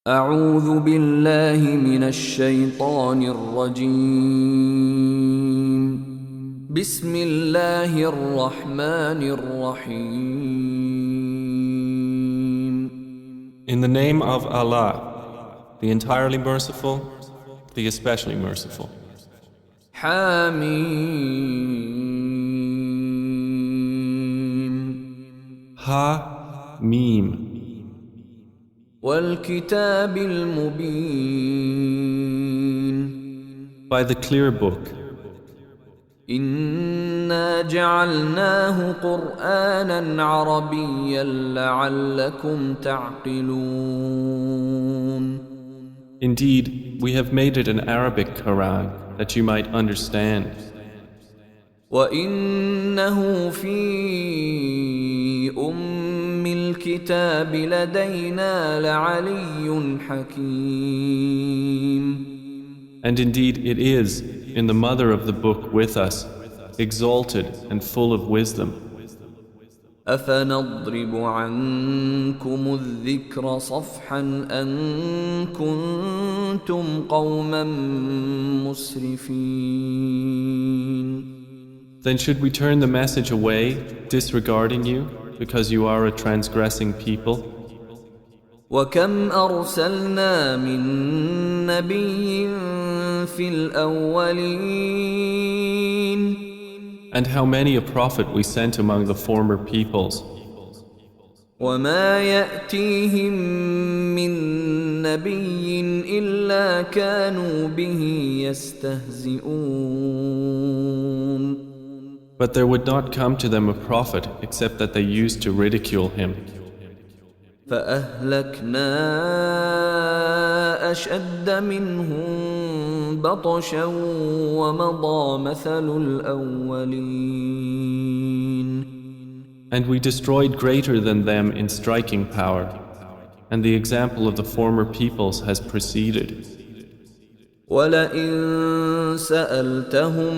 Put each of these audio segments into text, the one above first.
أعوذ بالله من الشيطان الرجيم. بسم الله الرحمن الرحيم. In the name of Allah, the entirely merciful, the especially merciful. حميم. Ha, Mim. والكتاب المبين. By the clear book. إنا جعلناه قرآنا عربيا لعلكم تعقلون. Indeed, we have made it an Arabic Quran that you might understand. وإنه في الكتاب لدينا لعلي حكيم. And indeed it is in the mother of the book with us, exalted and full of wisdom. أفنضرب عنكم الذكر صفحا أن كنتم قوما مسرفين. Then should we turn the message away, disregarding you, because you are a transgressing people? وكم أرسلنا من نبي في الأولين. And how many a prophet we sent among the former peoples. وما يأتيهم من نبي إلا كانوا به يستهزئون. But there would not come to them a prophet except that they used to ridicule him. فأهلكنا أشد منهم بطشا ومضى مثل الأولين. And we destroyed greater than them in striking power, and the example of the former peoples has preceded. ولئن سألتهم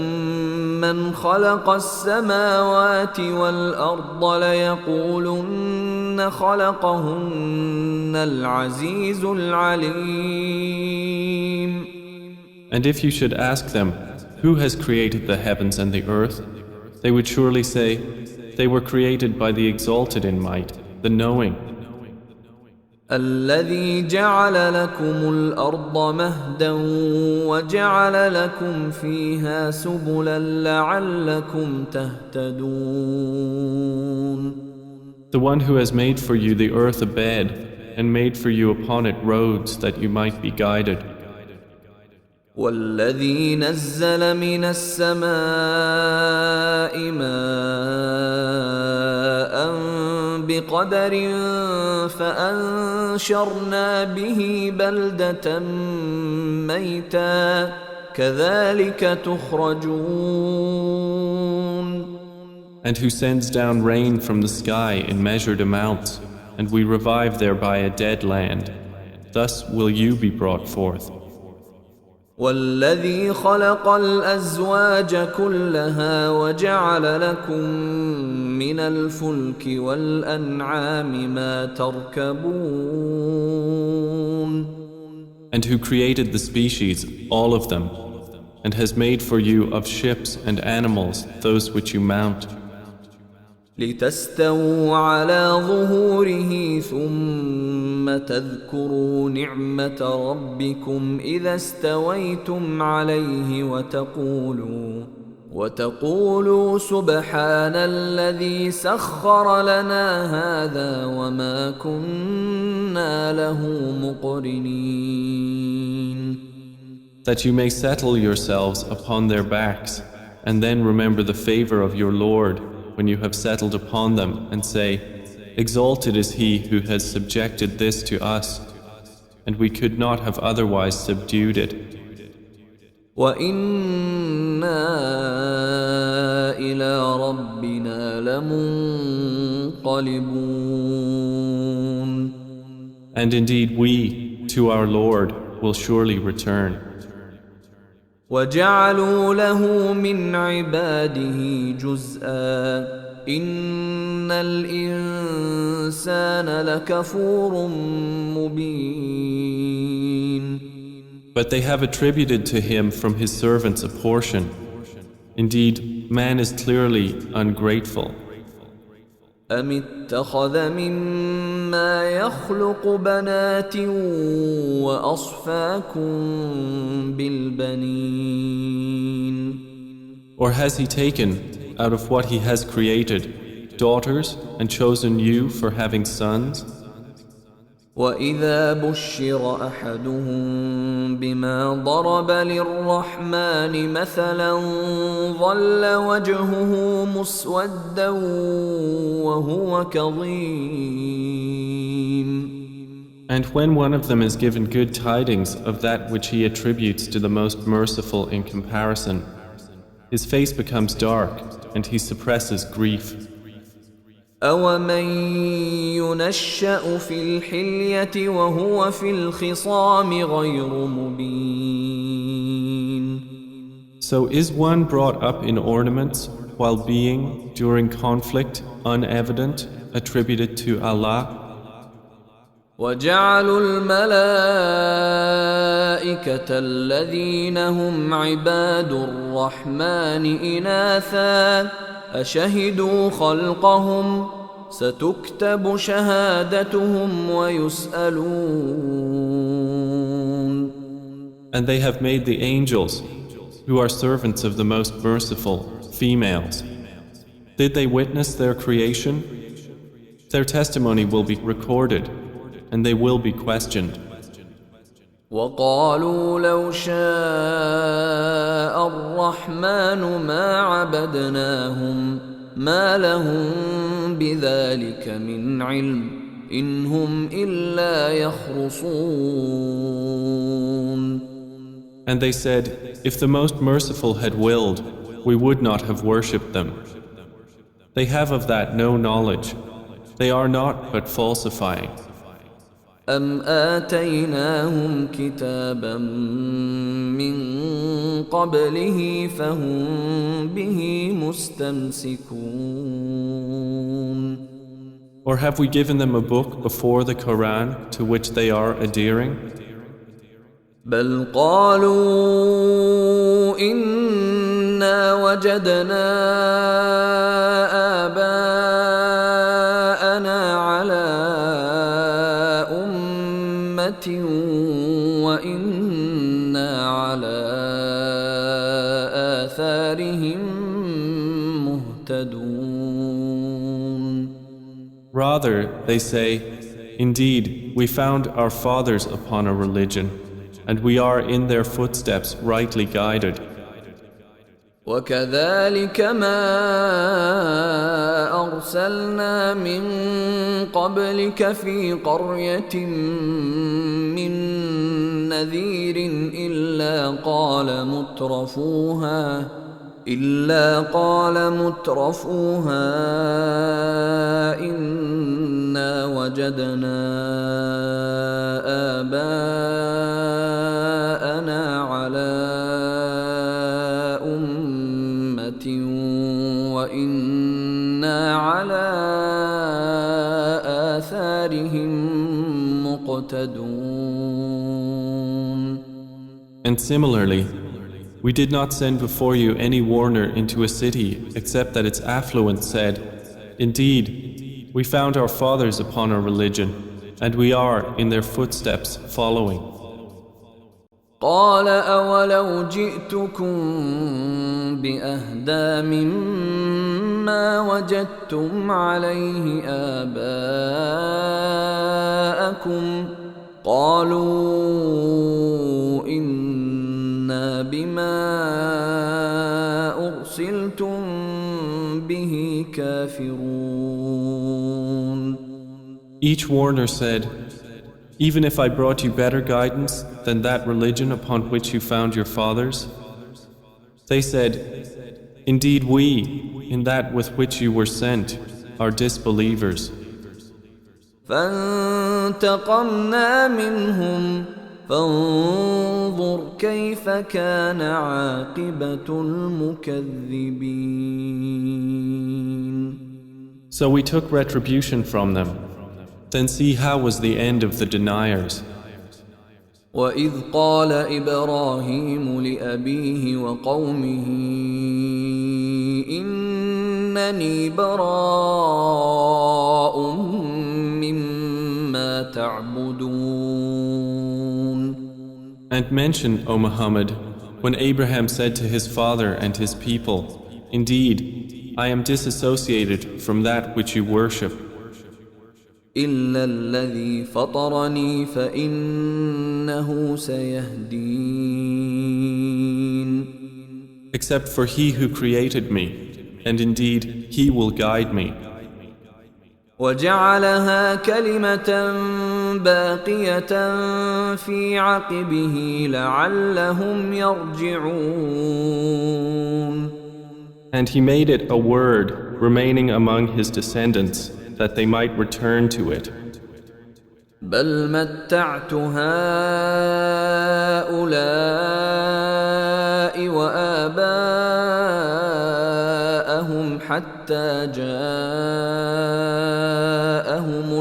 من خلق السماوات والأرض ليقولن خلقهن العزيز العليم. And if you should ask them, who has created the heavens and the earth, they would surely say, they were created by the exalted in might, the knowing. الذي جعل لكم الأرض مهدا وجعل لكم فيها سبلا لعلكم تهتدون. The one who has made for you the earth a bed and made for you upon it roads that you might be guided. والذي نزل من السماء ماء بقدر فأنشرنا به بلدة ميتا كذلك تخرجون. And who sends down rain from the sky in measured amounts, and we revive thereby a dead land. Thus will you be brought forth. والذي خلق الأزواج كلها وجعل لكم من الفلك والأنعام ما تركبون. And who created the species, all of them, and has made for you of ships and animals those which you mount. لتستووا على ظهوره ثم تذكروا نعمة ربكم إذا استويتم عليه وتقولوا سبحان الذي سخر لنا هذا وما كنا له مقرنين. That you may settle yourselves upon their backs, and then remember the favor of your Lord when you have settled upon them, and say, exalted is he who has subjected this to us, and we could not have otherwise subdued it. وَإِنَّا إِلَى رَبِّنَا لَمُنقَلِبُونَ. And indeed we, to our Lord, will surely return. وَجَعَلُوا لَهُ مِنْ عِبَادِهِ جُزْءًا إِنَّ الْإِنسَانَ لَكَفُورٌ مُبِينٌ. But they have attributed to him from his servants a portion. Indeed, man is clearly ungrateful. أم اتخذ مما يخلق بنات وأصفاكم بالبنين Or has he taken, out of what he has created, daughters and chosen you for having sons? وإذا بشر أحدهم بما ضرب للرحمن مثلا ظل وجهه مسودا وهو كظيم. And when one of them is given good tidings of that which he attributes to the most merciful in comparison, his face becomes dark and he suppresses grief. أَوَمَن يُنَشَّأُ فِي الْحِلْيَةِ وَهُوَ فِي الْخِصَامِ غَيْرُ مُبِينٍ. So is one brought up in ornaments while being, during conflict, unevident, attributed to Allah? وَجَعَلُوا الْمَلَائِكَةَ الَّذِينَ هُمْ عِبَادُ الرَّحْمَنِ إِنَاثًا أشهدوا خلقهم ستكتب شهادتهم ويسألون. And they have made the angels, who are servants of the most merciful, females. Did they witness their creation? Their testimony will be recorded, and they will be questioned. وقالوا لو شاء الرحمن ما عبدناهم ما لهم بذلك من علم إن هم إلا يخرصون. And they said, if the most merciful had willed, we would not have worshipped them. They have of that no knowledge. They are not but falsifying. أم آتيناهم كتابا من قبله فهم به مستمسكون. Or have we given them a book before the Quran to which they are adhering? بل قالوا إنا وجدنا آباءنا على وإنا على آثارهم مهتدون. Rather, they say, indeed, we found our fathers upon a religion, and we are in their footsteps rightly guided. وكذلك ما أرسلنا من قبلك في قرية من نذير إلا قال مترفوها إنا وجدنا آباءنا على وإنا على آثارهم مقتدون. And similarly, we did not send before you any warner into a city except that its affluent said, indeed, we found our fathers upon our religion, and we are in their footsteps following. قال أولو جئتكم بأهدى مما وجدتم عليه آباءكم قالوا إنا بما أرسلتم به كافرون. Each warner said, even if I brought you better guidance than that religion upon which you found your fathers? They said, indeed we, in that with which you were sent, are disbelievers. فانتقمنا منهم فانظر كيف كان عاقبة المكذبين. So we took retribution from them. Then see how was the end of the deniers. وإذ قال إبراهيم لأبيه وقومه إنني براء مما تعبدون. And mention, O Muhammad, when Abraham said to his father and his people, indeed, I am disassociated from that which you worship. إلا الذي فطرني فإنه سيهدين. Except for he who created me, and indeed he will guide me. وجعلها كلمة باقية في عقبه لعلهم يرجعون. And he made it a word remaining among his descendants, that they might return to it. بل متعت هؤلاء وآباءهم حتى جاءهم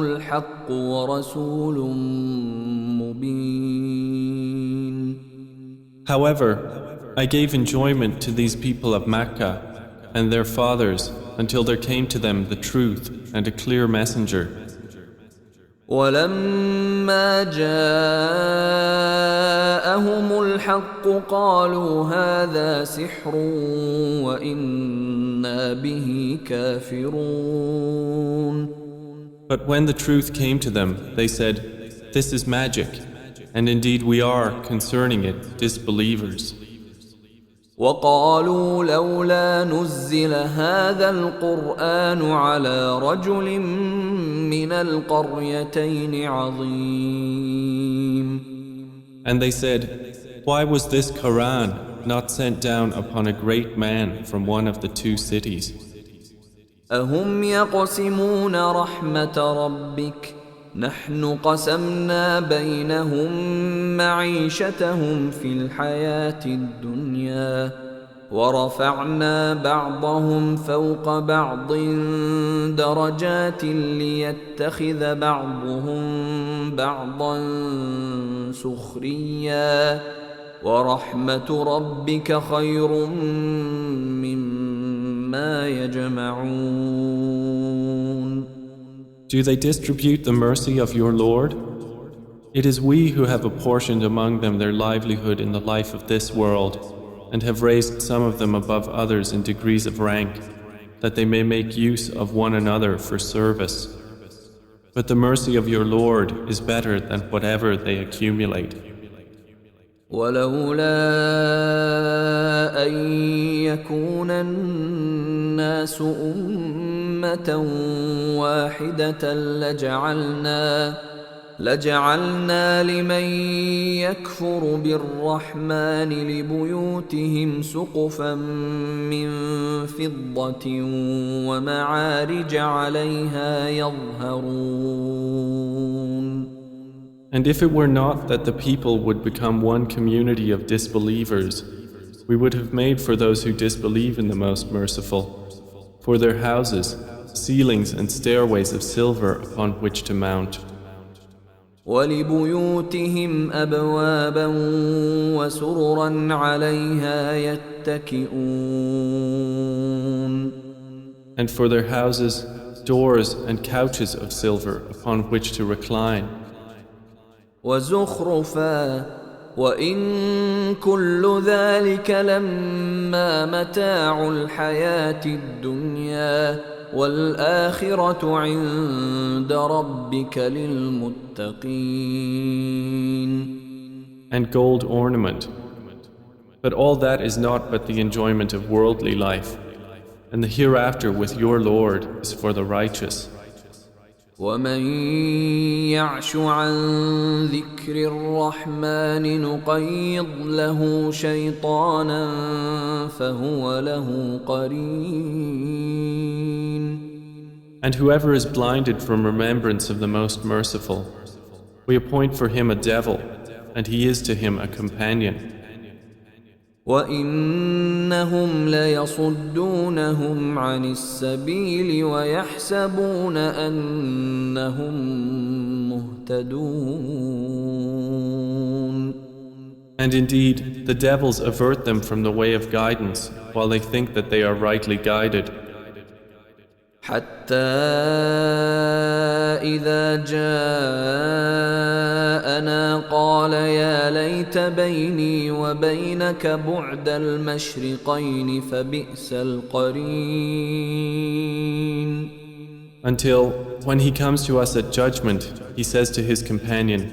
الحق ورسول مبين. However, I gave enjoyment to these people of Mecca and their fathers until there came to them the truth and a clear messenger. ولما جاءهم الحق قالوا هذا سحر وإنا به كافرون. But when the truth came to them, they said, this is magic, and indeed we are, concerning it, disbelievers. وقالوا لولا نزل هذا القرآن على رجل من القريتين عظيم. And they said, why was this Quran not sent down upon a great man from one of the two cities? أهم يقسمون رحمة ربك نحن قسمنا بينهم معيشتهم في الحياة الدنيا ورفعنا بعضهم فوق بعض درجات ليتخذ بعضهم بعضا سخريا ورحمة ربك خير مما يجمعون. Do they distribute the mercy of your Lord? It is we who have apportioned among them their livelihood in the life of this world, and have raised some of them above others in degrees of rank, that they may make use of one another for service. But the mercy of your Lord is better than whatever they accumulate. ولولا أن يكون الناس أمة واحدة لجعلنا لمن يكفر بالرحمن لبيوتهم سقفا من فضة ومعارج عليها يظهرون. And if it were not that the people would become one community of disbelievers, we would have made for those who disbelieve in the Most Merciful, for their houses, ceilings and stairways of silver upon which to mount. وَلِبُيُوتِهِمْ أَبْوَابًا وَسُرُرًا عَلَيْهَا يَتَّكِئُونَ. And for their houses, doors and couches of silver upon which to recline. وَزُخْرُفًا وَإِن كُلُّ ذَلِكَ لَمَّا مَتَاعُ الْحَيَاةِ الدُّنْيَا وَالْآخِرَةُ عِندَ رَبِّكَ لِلْمُتَّقِينَ. And gold ornament. But all that is not but the enjoyment of worldly life, and the hereafter with your Lord is for the righteous. وَمَن يَعْشُ عَن ذِكْرِ الرَّحْمَنِ نُقَيِّضْ لَهُ شَيْطَانًا فَهُوَ لَهُ قَرِينٌ. And whoever is blinded from remembrance of the Most Merciful, we appoint for him a devil, and he is to him a companion. وَإِنَّهُمْ لَيَصُدُّونَهُمْ عَنِ السَّبِيلِ وَيَحْسَبُونَ أَنَّهُمْ مُهْتَدُونَ. And indeed, the devils avert them from the way of guidance while they think that they are rightly guided. حتى إذا جاءنا قال يا ليت بيني وبينك بعد المشرقين فبئس القرين. Until, when he comes to us at judgment, he says to his companion,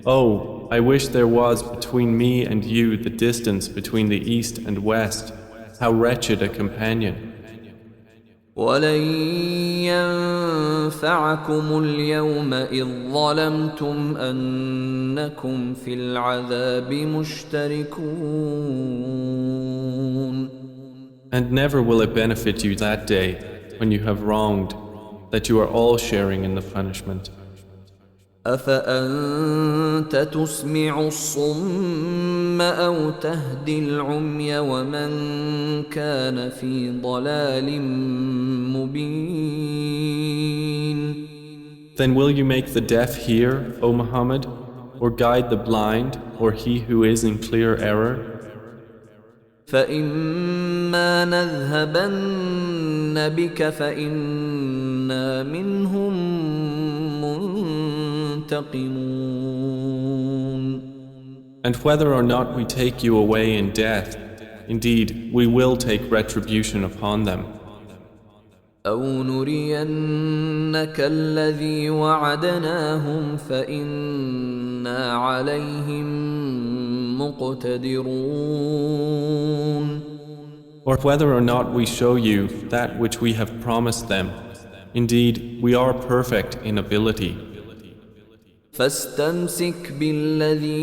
"Oh, I wish there was between me and you the distance between the east and west. How wretched a companion." ولن ينفعكم اليوم إذ ظلمتم أنكم في العذاب مشتركون. And never will it benefit you that day, when you have wronged, that you are all sharing in the punishment. أفأنت تسمع الصم أو تهدي العمي ومن كان في ضلال مبين. Then will you make the deaf hear, O Muhammad, or guide the blind, or he who is in clear error? فإما نذهبن بك فإنا منهم منتقمون. And whether or not we take you away in death, indeed, we will take retribution upon them. أو نرينك الذي وعدناهم فإنا عليهم مقتدرون. Or whether or not we show you that which we have promised them, indeed, we are perfect in ability. فاستمسك بالذي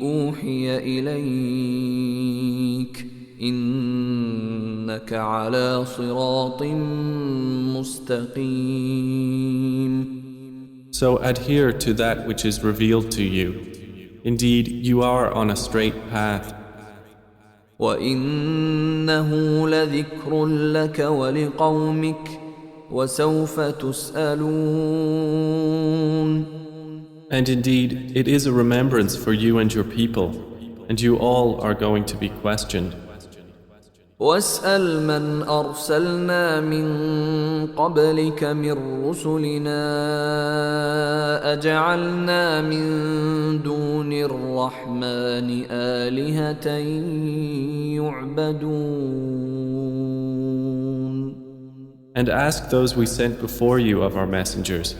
أوحي إليك إنك على صراط مستقيم. So adhere to that which is revealed to you. Indeed, you are on a straight path. وإنه لذكر لك ولقومك وسوف تسألون. And indeed, it is a remembrance for you and your people, and you all are going to be questioned. واسأل من أرسلنا من قبلك من رسلنا أجعلنا من دون الرحمن آلهة يعبدون. And ask those we sent before you of our messengers,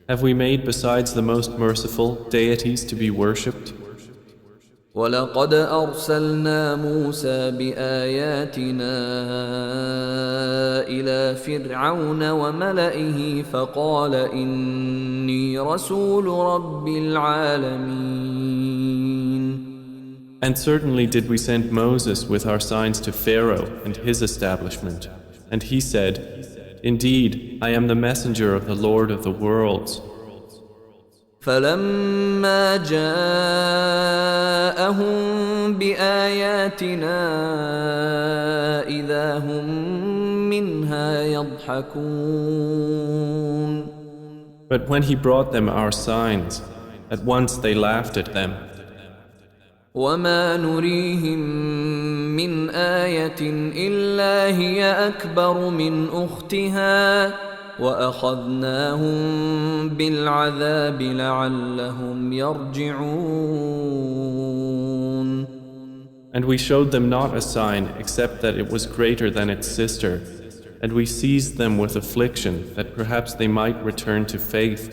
have we made besides the most merciful deities to be worshipped? ولقد أرسلنا موسى بآياتنا إلى فرعون وملئه فقال إني رسول رب العالمين. And certainly did we send Moses with our signs to Pharaoh and his establishment, and he said, "Indeed, I am the messenger of the Lord of the worlds." فلما جاءهم بآياتنا إذا هم منها يضحكون. But when he brought them our signs, at once they laughed at them. وما نريهم من آية إلا هي أكبر من أختها وأخذناهم بالعذاب لعلهم يرجعون. And we showed them not a sign except that it was greater than its sister, and we seized them with affliction that perhaps they might return to faith.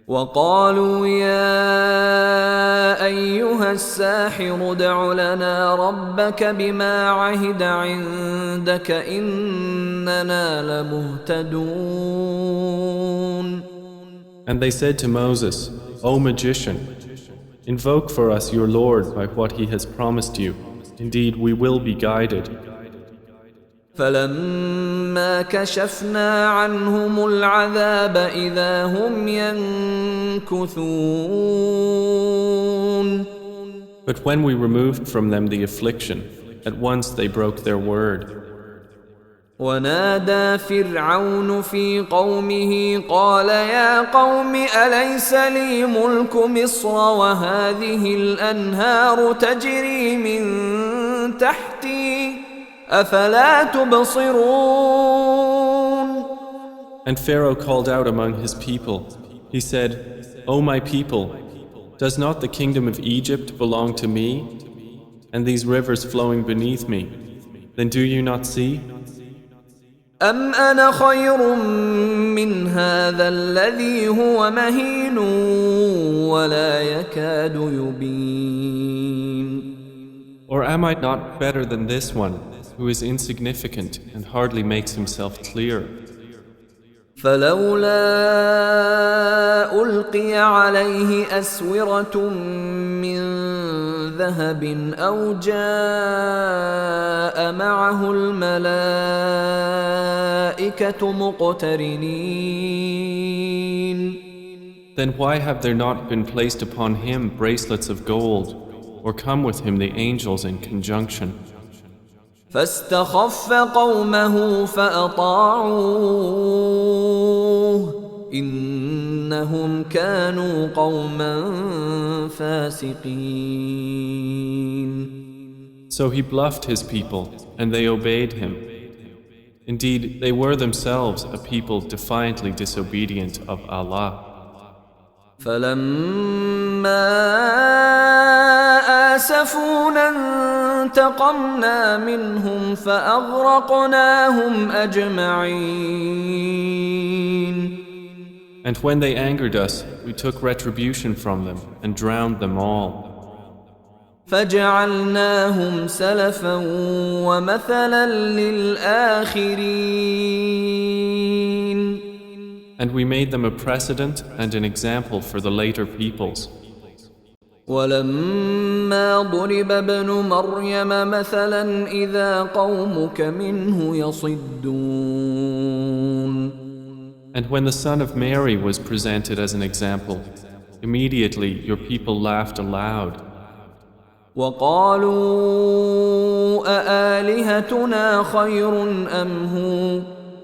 وقالوا يا أيها الساحر ادع لنا ربك بما عهد عندك إننا لمهتدون. And they said to Moses, "O magician, invoke for us your Lord by what he has promised you. Indeed, we will be guided." فلما كشفنا عنهم العذاب إذا هم ينكثون. But when we removed from them the affliction, at once they broke their word. ونادى فرعون في قومه قال يا قوم أليس لي ملك مصر وهذه الأنهار تجري من تحتي أفلا تبصرون. And Pharaoh called out among his people. He said, O my people, does not the kingdom of Egypt belong to me, and these rivers flowing beneath me? Then do you not see? أم أنا خير من هذا الذي هو مهين ولا يكاد يبين. Or am I not better than this one, who is insignificant and hardly makes himself clear? فلولا ألقي عليه أسورة من ذهب أو جاء معه الملائكة مقترنين. Then why have there not been placed upon him bracelets of gold, or come with him the angels in conjunction? فاستخف قومه فأطاعوه إنهم كانوا قوما فاسقين. So he bluffed his people, and they obeyed him. Indeed, they were themselves a people defiantly disobedient of Allah. فلما آسفونا انتقمنا منهم فأغرقناهم أجمعين. And when they angered us, we took retribution from them and drowned them all. فجعلناهم سلفا ومثلا للآخرين. And we made them a precedent and an example for the later peoples. ولما ضرب ابن مريم مثلا إذا قومك منه يصدون. And when the son of Mary was presented as an example, immediately your people laughed aloud. وقالوا أآلهتنا خير أم هو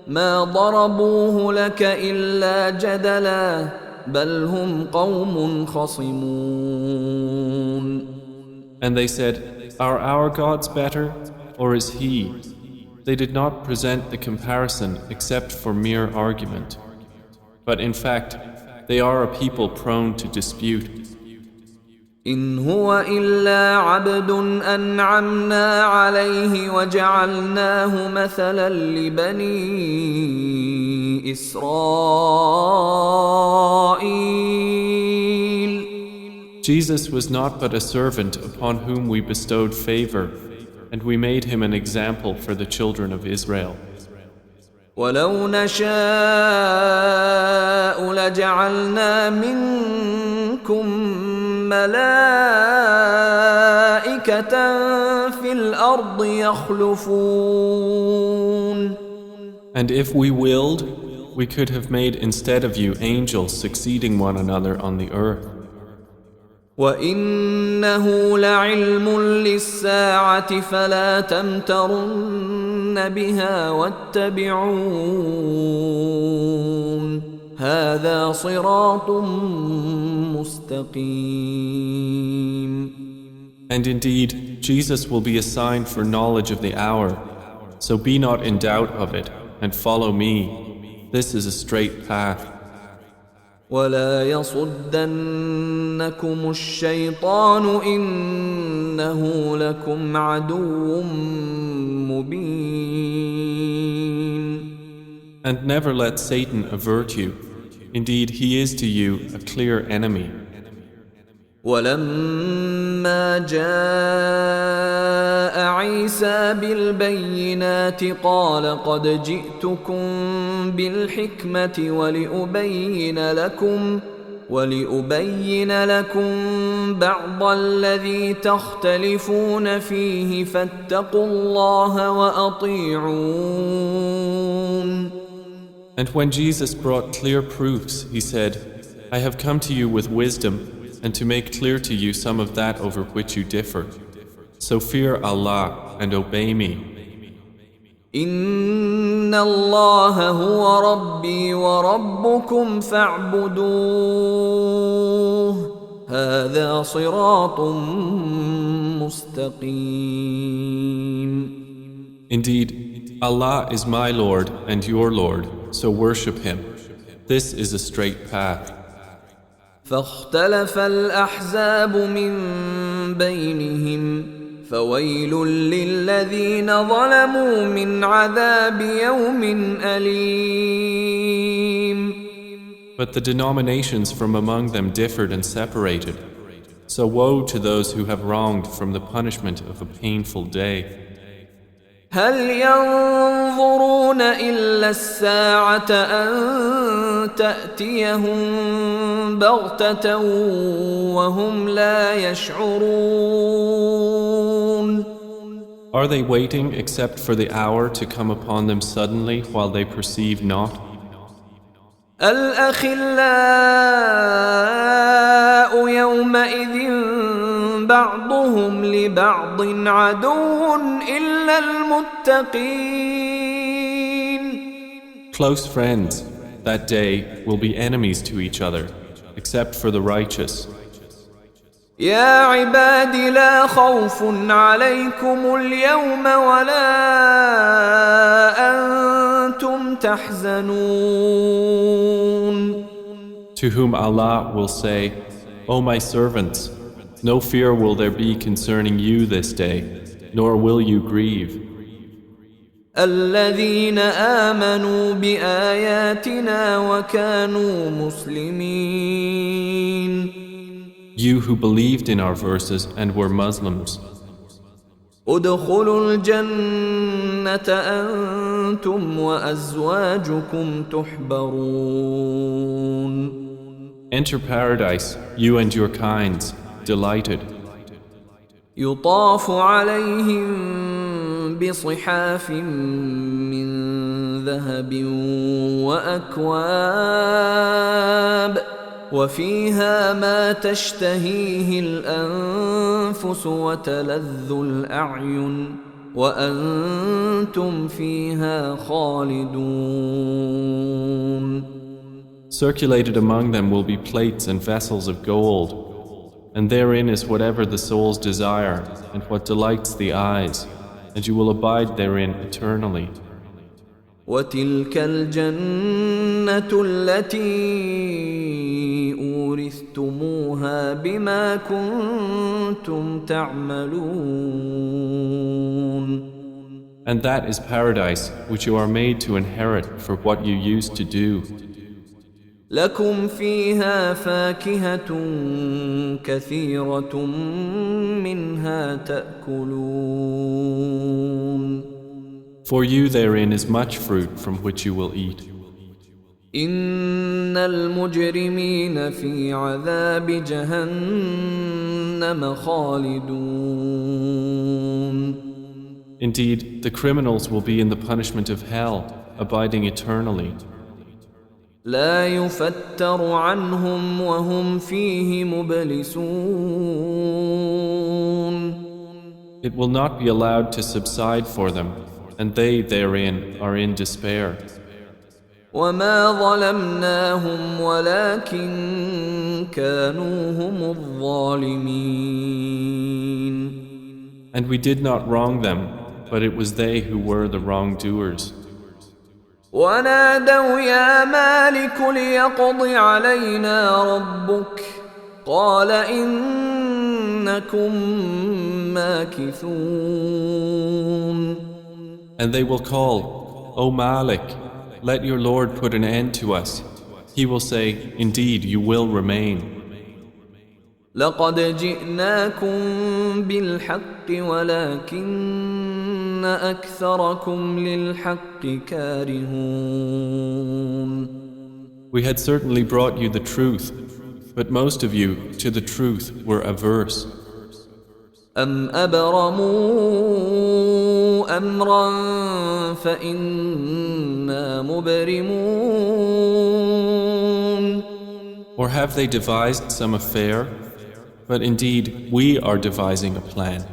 ما ضربوه لك إلا جدلا بل هم قوم خصمون. And they said, are our gods better, or is he? They did not present the comparison except for mere argument. But in fact, they are a people prone to dispute. إن هو إلا عبد أنعمنا عليه وجعلناه مثلا لبني إسرائيل. Jesus was not but a servant upon whom we bestowed favor, and we made him an example for the children of Israel. ولو نشاء لجعلنا منكم ملائكة في الأرض يخلفون. And if we willed, we could have made instead of you angels succeeding one another on the earth. وإنه لعلم للساعة فلا تمترن بها واتبعون هذا صراط مستقيم. And indeed, Jesus will be a sign for knowledge of the hour, so be not in doubt of it, and follow me. This is a straight path. ولا يصدنكم الشيطان إنه لكم عدو مبين. And never let Satan avert you. Indeed, he is to you a clear enemy. ولما جاء عيسى بالبينات قال قد جئتكم بالحكمة ولأبين لكم بعض الذي تختلفون فيه فاتقوا الله وأطيعون. And when Jesus brought clear proofs, he said, I have come to you with wisdom and to make clear to you some of that over which you differ. So fear Allah and obey me. إن الله هو ربي وربكم فاعبدوه هذا صراط مستقيم. Indeed, Allah is my Lord and your Lord, so worship Him. This is a straight path. فاختلف الأحزاب من بينهم فويل للذين ظلموا من عذاب يوم أليم. But the denominations from among them differed and separated. So woe to those who have wronged from the punishment of a painful day. هل ينظرون إلا الساعة أن تأتيهم بغتة وهم لا يشعرون. Are they waiting except for the hour to come upon them suddenly while they perceive not? الأخلاء يومئذ بعضهم لبعض عدو إلا المتقين. Close friends that day will be enemies to each other, except for the righteous. يا عباد لا خوف عليكم اليوم ولا أنتم تحزنون. To whom Allah will say, O my servants, no fear will there be concerning you this day, nor will you grieve. الذين آمنوا بآياتنا وكانوا مسلمين. You who believed in our verses and were Muslims. ادخلوا الجنة أنتم وأزواجكم تحبرون. Enter paradise, you and your kinds, delighted. يطاف عليهم بصحاف من ذهب وأكواب وفيها ما تشتهيه الأنفس وتلذ الأعين وأنتم فيها خالدون. Circulated among them will be plates and vessels of gold, and therein is whatever the souls desire and what delights the eyes, and you will abide therein eternally. وتلك الجنة التي أورثتموها بما كنتم تعملون. And that is paradise which you are made to inherit for what you used to do. لكم فيها فاكهة كثيرة منها تأكلون. For you therein is much fruit from which you will eat. إن المجرمين في عذاب جهنم خالدون. Indeed, the criminals will be in the punishment of hell, abiding eternally. لا يفتر عنهم وهم فيه مبلسون. It will not be allowed to subside for them, and they therein are in despair. وما ظلمناهم ولكن كانوا هم الظالمين. And we did not wrong them, but it was they who were the wrongdoers. ونادوا يا مالك ليقض علينا ربك قال إنكم ماكثون. And they will call, O Malik, let your Lord put an end to us. He will say, indeed, you will remain. لقد جئناكم بالحق ولكن أكثركم للحق كارهون. We had certainly brought you the truth, but most of you to the truth were averse. أم أبرموا أمرا فإنا مبرمون. Or have they devised some affair? But indeed, we are devising a plan.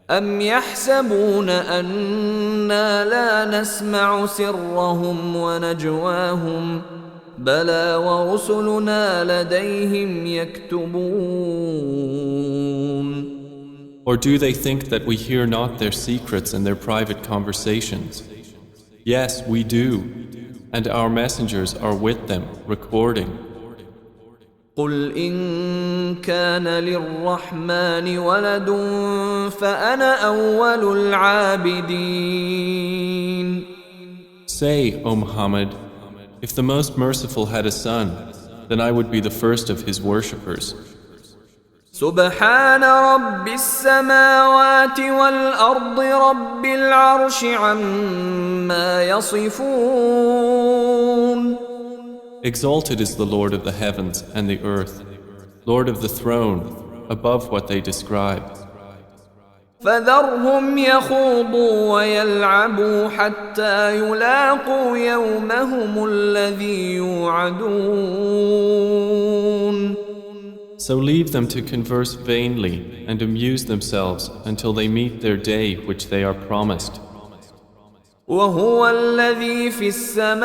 أم يحسبون أنا لا نسمع سرهم ونجواهم بلى ورسلنا لديهم يكتبون. Or do they think that we hear not their secrets and their private conversations? Yes, we do, and our messengers are with them, recording. قل إن كان للرحمن ولد فأنا أول العابدين. Say, O Muhammad, if the Most Merciful had a son, then I would be the first of his worshippers. سبحان رب السماوات والأرض رب العرش عما يصفون. Exalted is the Lord of the heavens and the earth, Lord of the throne, above what they describe. فذرهم يخوضوا ويلعبوا حتى يلاقوا يومهم الذي يوعدون. So leave them to converse vainly and amuse themselves until they meet their day which they are promised. وهو الذي في السماء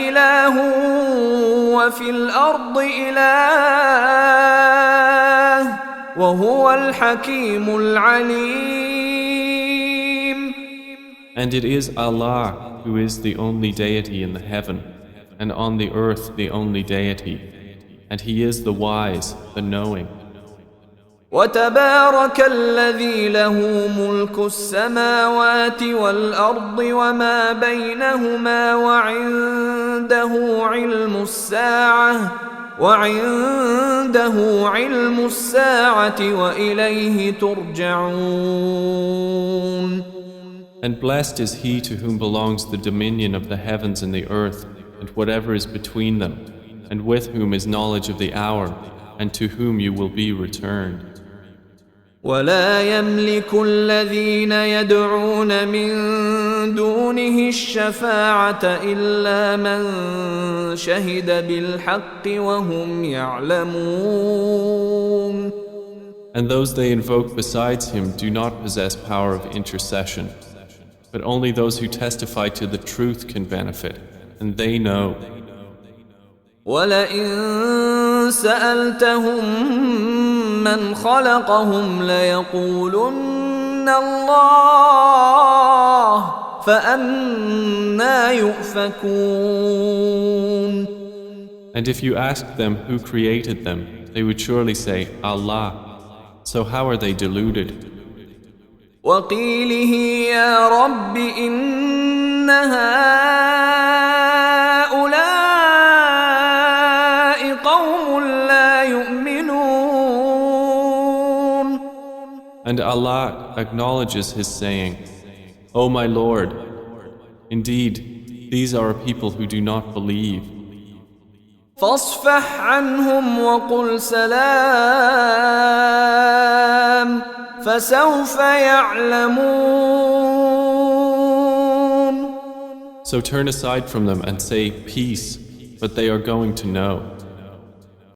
إله وفي الأرض إله وهو الحكيم العليم. And it is Allah who is the only deity in the heaven, and on the earth the only deity, and He is the wise, the knowing. وتبارك الذي له ملك السماوات والأرض وما بينهما وعنده علم الساعة وإليه ترجعون. And blessed is he to whom belongs the dominion of the heavens and the earth and whatever is between them, and with whom is knowledge of the hour, and to whom you will be returned. ولا يملك الذين يدعون من دونه الشفاعة إلا من شهد بالحق وهم يعلمون. And those they invoke besides him do not possess power of intercession, but only those who testify to the truth can benefit, and they know. وَلَئِن سَأَلْتَهُم مَّنْ خَلَقَهُمْ لَيَقُولُنَّ اللَّهُ فَأَنَّىٰ يُؤْفَكُونَ. And if you asked them who created them, they would surely say, Allah. So how are they deluded? وَقِيلِهِ يَا رَبِّ إِنَّ هَٰؤُلَاءِ قَوْمٌ لَّا يُؤْمِنُونَ. And Allah acknowledges His saying, O my Lord, indeed, these are a people who do not believe. فاصفح عنهم وقل سلام فسوف يعلمون. So turn aside from them and say peace, but they are going to know.